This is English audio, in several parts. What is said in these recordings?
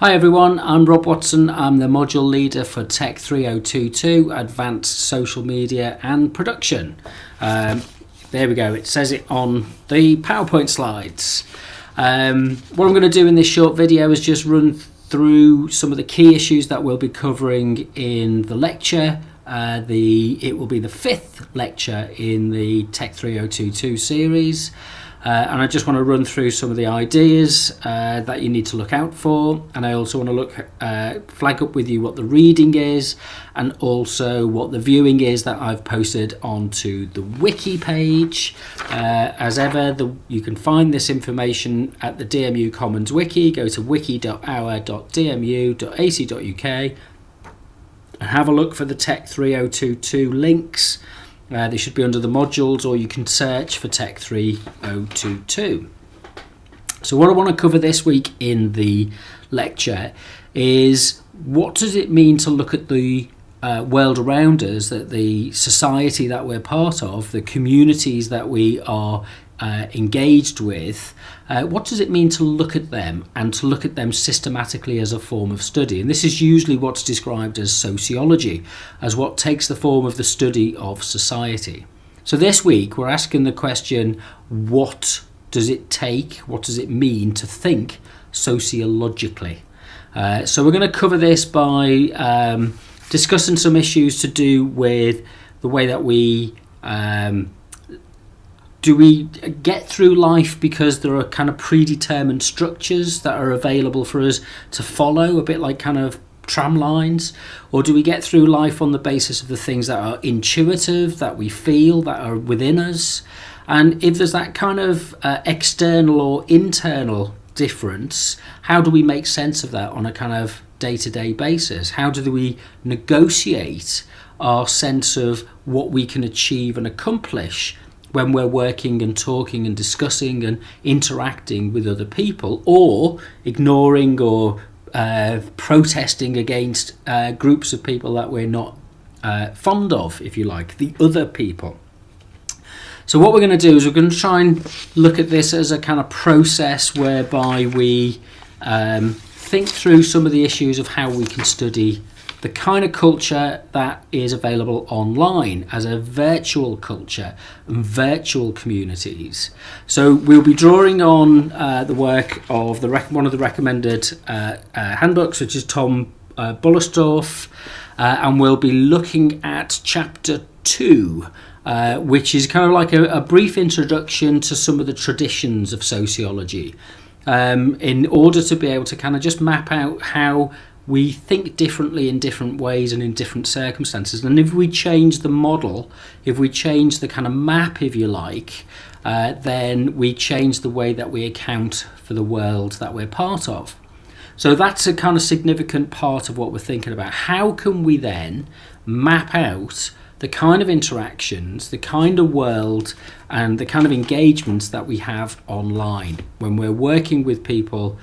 Hi everyone, I'm Rob Watson. I'm the module leader for TECH3022, Advanced Social Media and Production. There we go, it says it on the PowerPoint slides. What I'm going to do in this short video is just run through some of the key issues that we'll be covering in the lecture. It will be the fifth lecture in the TECH3022 series. And I just want to run through some of the ideas that you need to look out for, and I also want to flag up with you what the reading is and also what the viewing is that I've posted onto the wiki page. As ever, you can find this information at the DMU Commons wiki. Go to wiki.our.dmu.ac.uk and have a look for the TECH3022 links. They should be under the modules, or you can search for TECH3022. So what I want to cover this week in the lecture is, what does it mean to look at the world around us, that the society that we're part of, the communities that we are engaged with, what does it mean to look at them and to look at them systematically as a form of study? And this is usually what's described as sociology, as what takes the form of the study of society. So this week we're asking the question, what does it take, what does it mean to think sociologically? So we're going to cover this by discussing some issues to do with the way that we do we get through life because there are kind of predetermined structures that are available for us to follow, a bit like kind of tram lines? Or do we get through life on the basis of the things that are intuitive, that we feel, that are within us? And if there's that kind of external or internal difference, how do we make sense of that on a kind of day-to-day basis? How do we negotiate our sense of what we can achieve and accomplish when we're working and talking and discussing and interacting with other people, or ignoring or protesting against groups of people that we're not fond of, if you like, the other people? So what we're going to do is we're going to try and look at this as a kind of process whereby we think through some of the issues of how we can study the kind of culture that is available online as a virtual culture and virtual communities. So we'll be drawing on the work of one of the recommended handbooks, which is Tom Bullersdorf, and we'll be looking at chapter 2, which is kind of like a brief introduction to some of the traditions of sociology, in order to be able to kind of just map out how we think differently in different ways and in different circumstances. And if we change the model, if we change the kind of map, if you like, then we change the way that we account for the world that we're part of. So that's a kind of significant part of what we're thinking about. How can we then map out the kind of interactions, the kind of world and the kind of engagements that we have online when we're working with people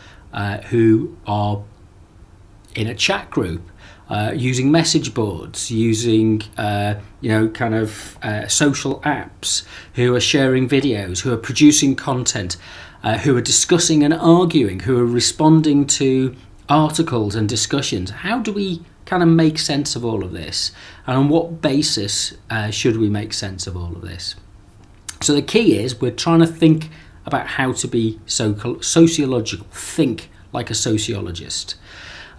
who are in a chat group, using message boards, using social apps, who are sharing videos, who are producing content, who are discussing and arguing, who are responding to articles and discussions. How do we kind of make sense of all of this, and on what basis should we make sense of all of this? So the key is we're trying to think about how to be sociological, think like a sociologist.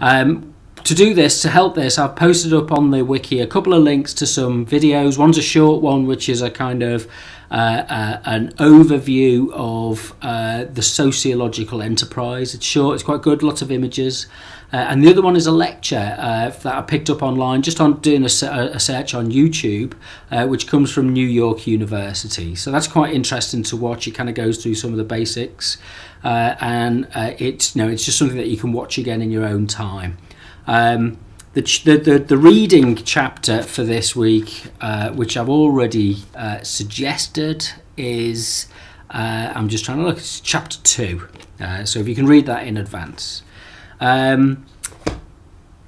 To do this, to help this, I've posted up on the wiki a couple of links to some videos. One's a short one, which is a kind of an overview of the sociological enterprise. It's short, it's quite good, lots of images. And the other one is a lecture that I picked up online, just on doing a search on YouTube, which comes from New York University. So that's quite interesting to watch. It kind of goes through some of the basics, and it's just something that you can watch again in your own time. The reading chapter for this week, which I've already suggested, is I'm just trying to look. It's chapter 2. So if you can read that in advance.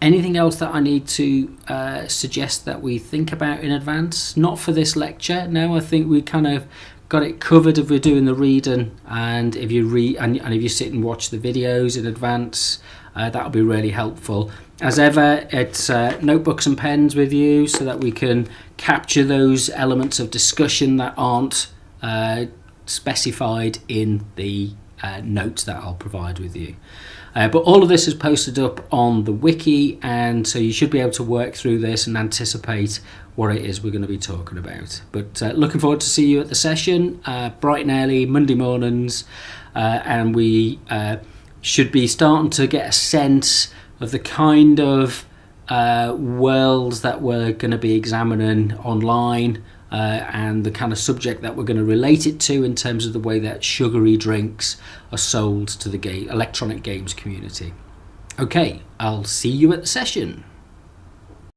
Anything else that I need to suggest that we think about in advance? Not for this lecture. No, I think we kind of got it covered if we're doing the reading, and if you read and if you sit and watch the videos in advance, that'll be really helpful. As ever, it's notebooks and pens with you so that we can capture those elements of discussion that aren't specified in the notes that I'll provide with you. But all of this is posted up on the wiki, and so you should be able to work through this and anticipate what it is we're going to be talking about. But looking forward to see you at the session, bright and early, Monday mornings, and we should be starting to get a sense of the kind of worlds that we're going to be examining online, and the kind of subject that we're going to relate it to in terms of the way that sugary drinks are sold to the electronic games community. Okay, I'll see you at the session.